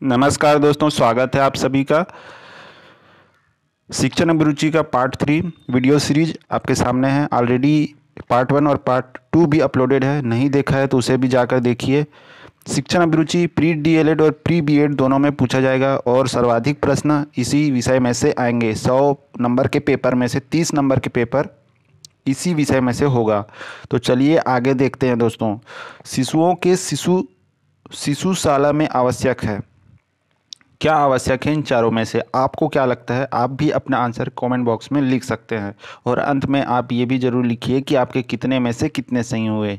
नमस्कार दोस्तों, स्वागत है आप सभी का शिक्षण अभिरुचि का पार्ट 3 वीडियो सीरीज आपके सामने है। ऑलरेडी पार्ट 1 और पार्ट 2 भी अपलोडेड है, नहीं देखा है तो उसे भी जाकर देखिए। शिक्षण अभिरुचि प्री डीएलएड और प्री बीएड दोनों में पूछा जाएगा और सर्वाधिक प्रश्न इसी विषय में से आएंगे। 100 नंबर के पेपर में से 30 नंबर के पेपर इसी विषय में से होगा। तो चलिए आगे देखते हैं दोस्तों। शिशुओं के शिशुशाला में आवश्यक है, क्या आवश्यक है इन चारों में से? आपको क्या लगता है? आप भी अपना आंसर कमेंट बॉक्स में लिख सकते हैं और अंत में आप ये भी ज़रूर लिखिए कि आपके कितने में से कितने सही हुए।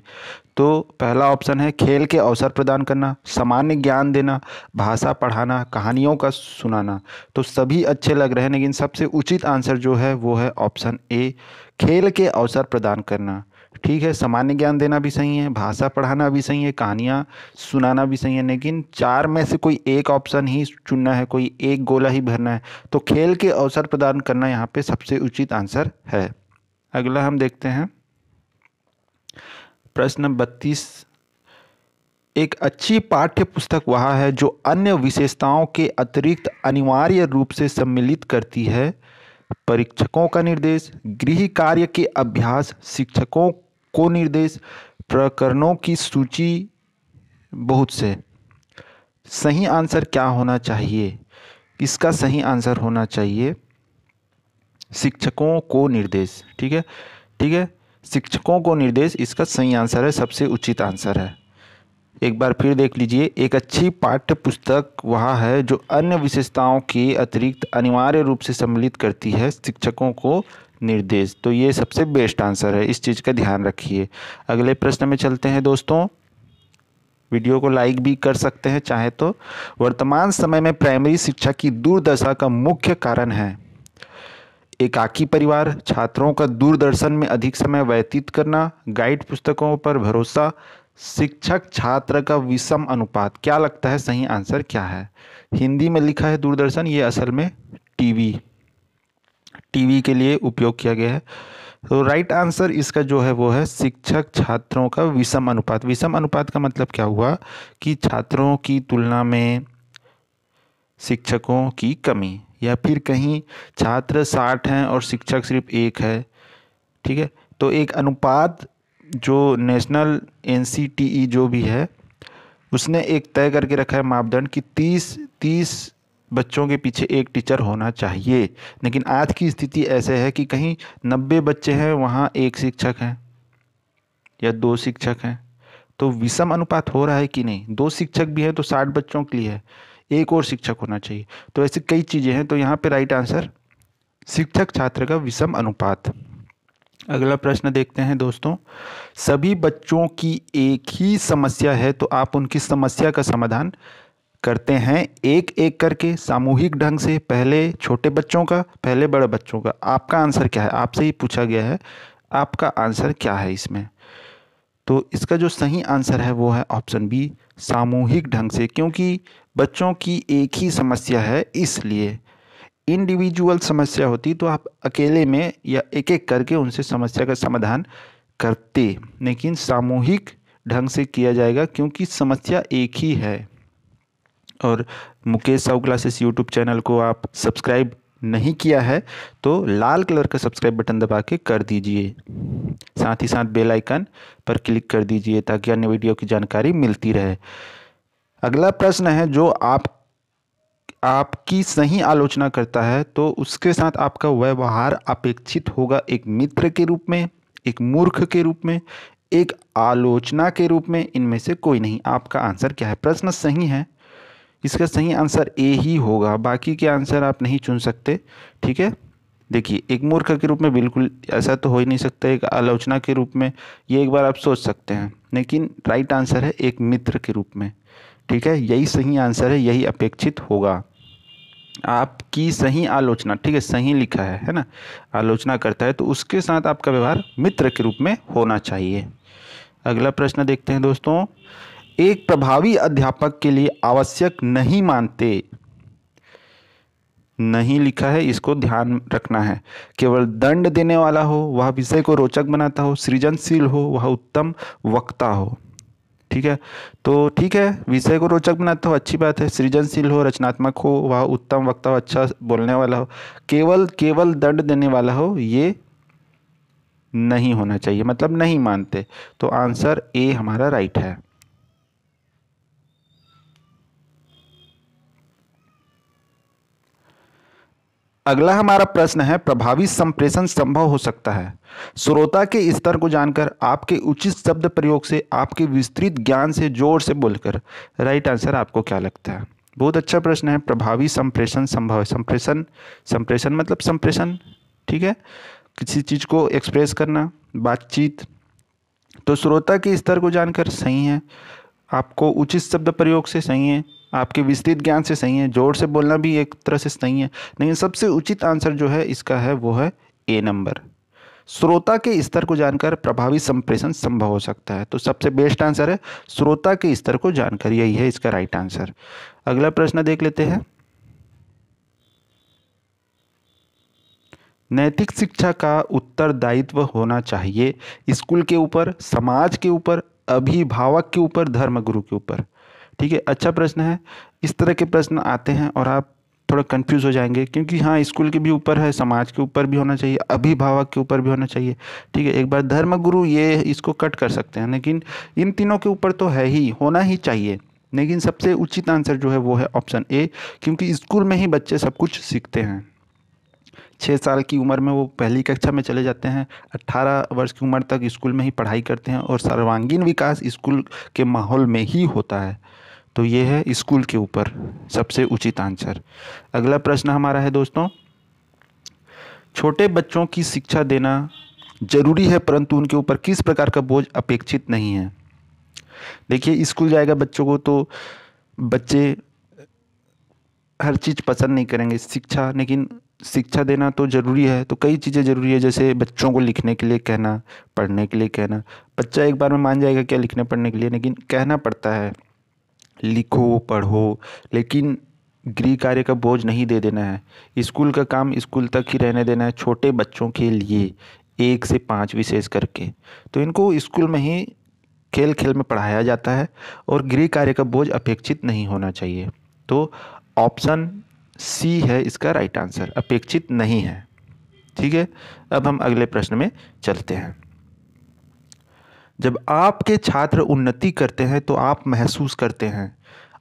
तो पहला ऑप्शन है खेल के अवसर प्रदान करना, सामान्य ज्ञान देना, भाषा पढ़ाना, कहानियों का सुनाना। तो सभी अच्छे लग रहे हैं, लेकिन सबसे उचित आंसर जो है वो है ऑप्शन ए, खेल के अवसर प्रदान करना। ठीक है, सामान्य ज्ञान देना भी सही है, भाषा पढ़ाना भी सही है, कहानियाँ सुनाना भी सही है, लेकिन चार में से कोई एक ऑप्शन ही चुनना है, कोई एक गोला ही भरना है। तो खेल के अवसर प्रदान करना यहाँ पे सबसे उचित आंसर है। अगला हम देखते हैं प्रश्न 32। एक अच्छी पाठ्य पुस्तक वह है जो अन्य विशेषताओं के अतिरिक्त अनिवार्य रूप से सम्मिलित करती है परीक्षकों का निर्देश, गृह कार्य के अभ्यास, शिक्षकों को निर्देश, प्रकरणों की सूची, बहुत से। सही आंसर क्या होना चाहिए? इसका सही आंसर होना चाहिए शिक्षकों को निर्देश। ठीक है, ठीक है, शिक्षकों को निर्देश इसका सही आंसर है, सबसे उचित आंसर है। एक बार फिर देख लीजिए, एक अच्छी पाठ्य पुस्तक वह है जो अन्य विशेषताओं के अतिरिक्त अनिवार्य रूप से सम्मिलित करती है शिक्षकों को निर्देश। तो ये सबसे बेस्ट आंसर है, इस चीज़ का ध्यान रखिए। अगले प्रश्न में चलते हैं दोस्तों। वीडियो को लाइक भी कर सकते हैं चाहे तो। वर्तमान समय में प्राइमरी शिक्षा की दुर्दशा का मुख्य कारण है एकाकी परिवार, छात्रों का दूरदर्शन में अधिक समय व्यतीत करना, गाइड पुस्तकों पर भरोसा, शिक्षक छात्र का विषम अनुपात। क्या लगता है सही आंसर क्या है? हिंदी में लिखा है दूरदर्शन, ये असल में टीवी के लिए उपयोग किया गया है। तो राइट आंसर इसका जो है वो है शिक्षक छात्रों का विषम अनुपात। विषम अनुपात का मतलब क्या हुआ कि छात्रों की तुलना में शिक्षकों की कमी, या फिर कहीं छात्र 60 हैं और शिक्षक सिर्फ एक है। ठीक है, तो एक अनुपात जो नेशनल एनसीटीई जो भी है उसने एक तय करके रखा है मापदंड कि 30 बच्चों के पीछे एक टीचर होना चाहिए। लेकिन आज की स्थिति ऐसे है कि कहीं 90 बच्चे हैं, वहाँ एक शिक्षक हैं या 2 शिक्षक हैं। तो विषम अनुपात हो रहा है कि नहीं? 2 शिक्षक भी हैं तो 60 बच्चों के लिए है, एक और शिक्षक होना चाहिए। तो ऐसी कई चीज़ें हैं, तो यहाँ पे राइट आंसर शिक्षक छात्र का विषम अनुपात। अगला प्रश्न देखते हैं दोस्तों। सभी बच्चों की एक ही समस्या है तो आप उनकी समस्या का समाधान करते हैं एक एक करके, सामूहिक ढंग से, पहले छोटे बच्चों का, पहले बड़े बच्चों का। आपका आंसर क्या है? आपसे ही पूछा गया है, आपका आंसर क्या है इसमें? तो इसका जो सही आंसर है वो है ऑप्शन बी, सामूहिक ढंग से। क्योंकि बच्चों की एक ही समस्या है, इसलिए इंडिविजुअल समस्या होती तो आप अकेले में या एक एक करके उनसे समस्या का समाधान करते, लेकिन सामूहिक ढंग से किया जाएगा क्योंकि समस्या एक ही है। और Mukesh Sahu classes YouTube channel को आप सब्सक्राइब नहीं किया है तो लाल कलर का सब्सक्राइब बटन दबा के कर दीजिए, साथ ही साथ बेल आइकन पर क्लिक कर दीजिए ताकि अन्य वीडियो की जानकारी मिलती रहे। अगला प्रश्न है जो आपकी सही आलोचना करता है तो उसके साथ आपका व्यवहार अपेक्षित होगा एक मित्र के रूप में, एक मूर्ख के रूप में, एक आलोचना के रूप में, इनमें से कोई नहीं। आपका आंसर क्या है? प्रश्न सही है, इसका सही आंसर ए ही होगा, बाकी के आंसर आप नहीं चुन सकते। ठीक है, देखिए एक मूर्ख के रूप में बिल्कुल ऐसा तो हो ही नहीं सकता, एक आलोचना के रूप में ये एक बार आप सोच सकते हैं, लेकिन राइट आंसर है एक मित्र के रूप में। ठीक है, यही सही आंसर है, यही अपेक्षित होगा। आपकी सही आलोचना, ठीक है सही लिखा है ना, आलोचना करता है तो उसके साथ आपका व्यवहार मित्र के रूप में होना चाहिए। अगला प्रश्न देखते हैं दोस्तों। एक प्रभावी अध्यापक के लिए आवश्यक नहीं मानते, नहीं लिखा है, इसको ध्यान रखना है। केवल दंड देने वाला हो, वह विषय को रोचक बनाता हो, सृजनशील हो, वह उत्तम वक्ता हो। ठीक है, तो ठीक है, विषय को रोचक बनाते हो, अच्छी बात है। सृजनशील हो, रचनात्मक हो, वह उत्तम वक्ता हो, अच्छा बोलने वाला हो, केवल केवल दंड देने वाला हो, ये नहीं होना चाहिए, मतलब नहीं मानते। तो आंसर ए हमारा राइट है। अगला हमारा प्रश्न है, प्रभावी संप्रेषण संभव हो सकता है श्रोता के स्तर को जानकर, आपके उचित शब्द प्रयोग से, आपके विस्तृत ज्ञान से, जोर से बोलकर। राइट आंसर आपको क्या लगता है? बहुत अच्छा प्रश्न है। प्रभावी संप्रेषण संभव है। संप्रेषण, संप्रेषण मतलब संप्रेषण, ठीक है, किसी चीज़ को एक्सप्रेस करना, बातचीत। तो श्रोता के स्तर को जानकर सही है, आपको उचित शब्द प्रयोग से सही है, आपके विस्तृत ज्ञान से सही है, जोर से बोलना भी एक तरह से सही है। लेकिन सबसे उचित आंसर जो है इसका है वो है ए नंबर। श्रोता के स्तर को जानकर प्रभावी संप्रेषण संभव हो सकता है। तो सबसे बेस्ट आंसर है श्रोता के स्तर को जानकर, यही है इसका राइट आंसर। अगला प्रश्न देख लेते हैं। नैतिक शिक्षा का उत्तरदायित्व होना चाहिए स्कूल के ऊपर, समाज के ऊपर, अभिभावक के ऊपर, धर्मगुरु के ऊपर। ठीक है, अच्छा प्रश्न है। इस तरह के प्रश्न आते हैं और आप थोड़ा कंफ्यूज हो जाएंगे, क्योंकि हाँ, स्कूल के भी ऊपर है, समाज के ऊपर भी होना चाहिए, अभिभावक के ऊपर भी होना चाहिए। ठीक है, एक बार धर्मगुरु ये इसको कट कर सकते हैं, लेकिन इन तीनों के ऊपर तो है ही, होना ही चाहिए। लेकिन सबसे उचित आंसर जो है वो है ऑप्शन ए, क्योंकि स्कूल में ही बच्चे सब कुछ सीखते हैं। 6 साल की उम्र में वो पहली कक्षा में चले जाते हैं, 18 वर्ष की उम्र तक स्कूल में ही पढ़ाई करते हैं, और सर्वांगीण विकास स्कूल के माहौल में ही होता है। तो ये है स्कूल के ऊपर सबसे उचित आंसर। अगला प्रश्न हमारा है दोस्तों, छोटे बच्चों की शिक्षा देना जरूरी है, परंतु उनके ऊपर किस प्रकार का बोझ अपेक्षित नहीं है? देखिए, स्कूल जाएगा बच्चों को तो बच्चे हर चीज़ पसंद नहीं करेंगे शिक्षा, लेकिन शिक्षा देना तो ज़रूरी है। तो कई चीज़ें ज़रूरी है, जैसे बच्चों को लिखने के लिए कहना, पढ़ने के लिए कहना। बच्चा एक बार में मान जाएगा क्या लिखने पढ़ने के लिए, लेकिन कहना पड़ता है लिखो पढ़ो, लेकिन गृह कार्य का बोझ नहीं दे देना है। स्कूल का काम स्कूल तक ही रहने देना है छोटे बच्चों के लिए, 1 से 5 विशेष करके। तो इनको स्कूल में ही खेल खेल में पढ़ाया जाता है, और गृह कार्य का बोझ अपेक्षित नहीं होना चाहिए। तो ऑप्शन सी है इसका राइट आंसर, अपेक्षित नहीं है। ठीक है, अब हम अगले प्रश्न में चलते हैं। जब आपके छात्र उन्नति करते हैं तो आप महसूस करते हैं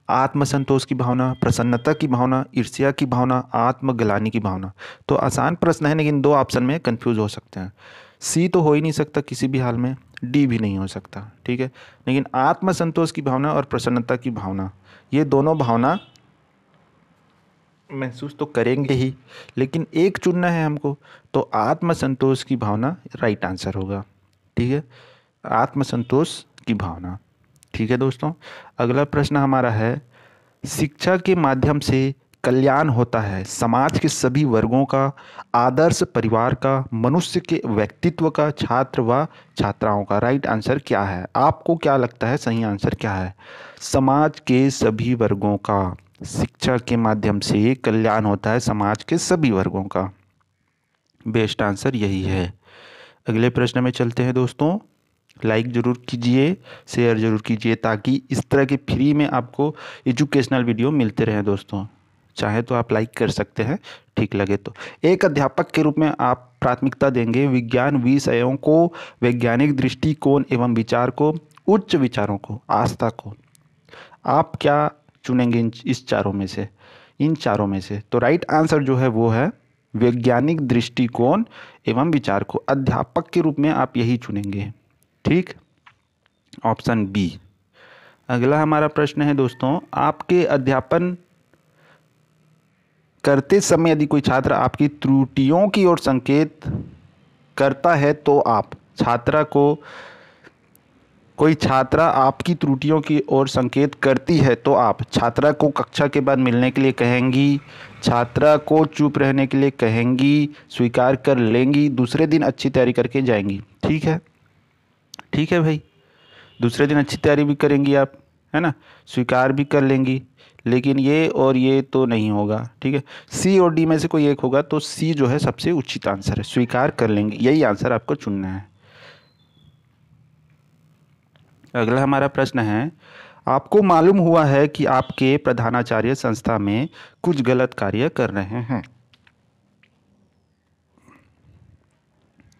आत्मसंतोष की भावना, प्रसन्नता की भावना, ईर्ष्या की भावना, आत्मग्लानि की भावना। तो आसान प्रश्न है, लेकिन 2 ऑप्शन में कंफ्यूज हो सकते हैं। सी तो हो ही नहीं सकता किसी भी हाल में, डी भी नहीं हो सकता। ठीक है, लेकिन आत्मसंतोष की भावना और प्रसन्नता की भावना, ये दोनों भावना महसूस तो करेंगे ही, लेकिन एक चुनना है हमको, तो आत्मसंतोष की भावना राइट आंसर होगा। ठीक है, आत्मसंतोष की भावना। ठीक है दोस्तों, अगला प्रश्न हमारा है, शिक्षा के माध्यम से कल्याण होता है समाज के सभी वर्गों का, आदर्श परिवार का, मनुष्य के व्यक्तित्व का, छात्र व छात्राओं का। राइट आंसर क्या है? आपको क्या लगता है सही आंसर क्या है? समाज के सभी वर्गों का, शिक्षा के माध्यम से कल्याण होता है समाज के सभी वर्गों का। बेस्ट आंसर यही है। अगले प्रश्न में चलते हैं दोस्तों। लाइक ज़रूर कीजिए, शेयर ज़रूर कीजिए, ताकि इस तरह के फ्री में आपको एजुकेशनल वीडियो मिलते रहें दोस्तों। चाहे तो आप लाइक कर सकते हैं, ठीक लगे तो। एक अध्यापक के रूप में आप प्राथमिकता देंगे विज्ञान विषयों को, वैज्ञानिक दृष्टिकोण एवं विचार को, उच्च विचारों को, आस्था को। आप क्या चुनेंगे इस चारों में से? इन चारों में से तो राइट आंसर जो है वो है वैज्ञानिक दृष्टिकोण एवं विचार को। अध्यापक के रूप में आप यही चुनेंगे। ठीक, ऑप्शन बी। अगला हमारा प्रश्न है दोस्तों, आपके अध्यापन करते समय यदि कोई छात्र आपकी त्रुटियों की ओर संकेत करता है तो आप छात्रा को, कोई छात्रा आपकी त्रुटियों की ओर संकेत करती है तो आप छात्रा को कक्षा के बाद मिलने के लिए कहेंगी, छात्रा को चुप रहने के लिए कहेंगी, स्वीकार कर लेंगी, दूसरे दिन अच्छी तैयारी करके जाएंगी। ठीक है, ठीक है भाई, दूसरे दिन अच्छी तैयारी भी करेंगी आप, है ना, स्वीकार भी कर लेंगी, लेकिन ये और ये तो नहीं होगा। ठीक है, सी और डी में से कोई एक होगा, तो सी जो है सबसे उचित आंसर है, स्वीकार कर लेंगे, यही आंसर आपको चुनना है। अगला हमारा प्रश्न है, आपको मालूम हुआ है कि आपके प्रधानाचार्य संस्था में कुछ गलत कार्य कर रहे हैं,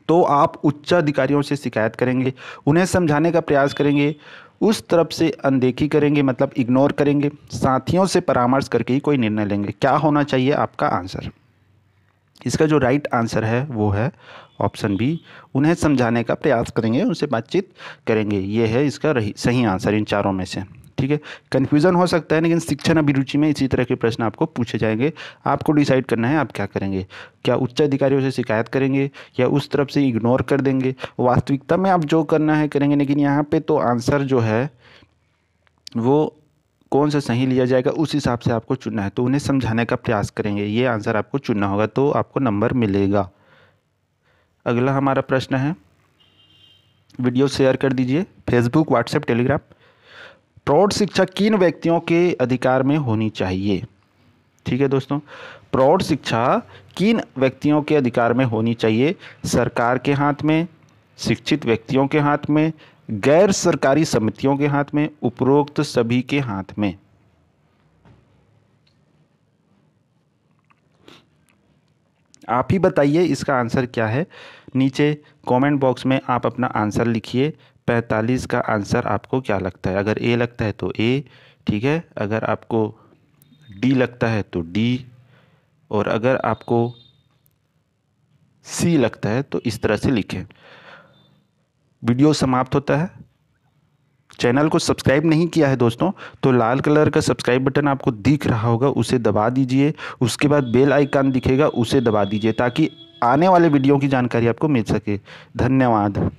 तो आप उच्च अधिकारियों से शिकायत करेंगे, उन्हें समझाने का प्रयास करेंगे, उस तरफ से अनदेखी करेंगे मतलब इग्नोर करेंगे, साथियों से परामर्श करके ही कोई निर्णय लेंगे। क्या होना चाहिए आपका आंसर? इसका जो राइट आंसर है वो है ऑप्शन बी, उन्हें समझाने का प्रयास करेंगे, उनसे बातचीत करेंगे। ये है इसका सही आंसर इन चारों में से। ठीक है, कन्फ्यूज़न हो सकता है लेकिन शिक्षण अभिरुचि में इसी तरह के प्रश्न आपको पूछे जाएंगे। आपको डिसाइड करना है आप क्या करेंगे, क्या उच्च अधिकारियों से शिकायत करेंगे या उस तरफ से इग्नोर कर देंगे। वास्तविकता में आप जो करना है करेंगे, लेकिन यहाँ पे तो आंसर जो है वो कौन सा सही लिया जाएगा उस हिसाब से आपको चुनना है। तो उन्हें समझाने का प्रयास करेंगे, ये आंसर आपको चुनना होगा, तो आपको नंबर मिलेगा। अगला हमारा प्रश्न है, वीडियो शेयर कर दीजिए फेसबुक, व्हाट्सएप, टेलीग्राम। प्रौढ़ शिक्षा किन व्यक्तियों के अधिकार में होनी चाहिए? ठीक है दोस्तों, प्रौढ़ शिक्षा किन व्यक्तियों के अधिकार में होनी चाहिए? सरकार के हाथ में, शिक्षित व्यक्तियों के हाथ में, गैर सरकारी समितियों के हाथ में, उपरोक्त सभी के हाथ में। आप ही बताइए इसका आंसर क्या है। नीचे कमेंट बॉक्स में आप अपना आंसर लिखिए। 45 का आंसर आपको क्या लगता है? अगर ए लगता है तो ए, ठीक है, अगर आपको डी लगता है तो डी, और अगर आपको सी लगता है तो इस तरह से लिखें। वीडियो समाप्त होता है। चैनल को सब्सक्राइब नहीं किया है दोस्तों तो लाल कलर का सब्सक्राइब बटन आपको दिख रहा होगा, उसे दबा दीजिए। उसके बाद बेल आइकन दिखेगा, उसे दबा दीजिए ताकि आने वाले वीडियो की जानकारी आपको मिल सके। धन्यवाद।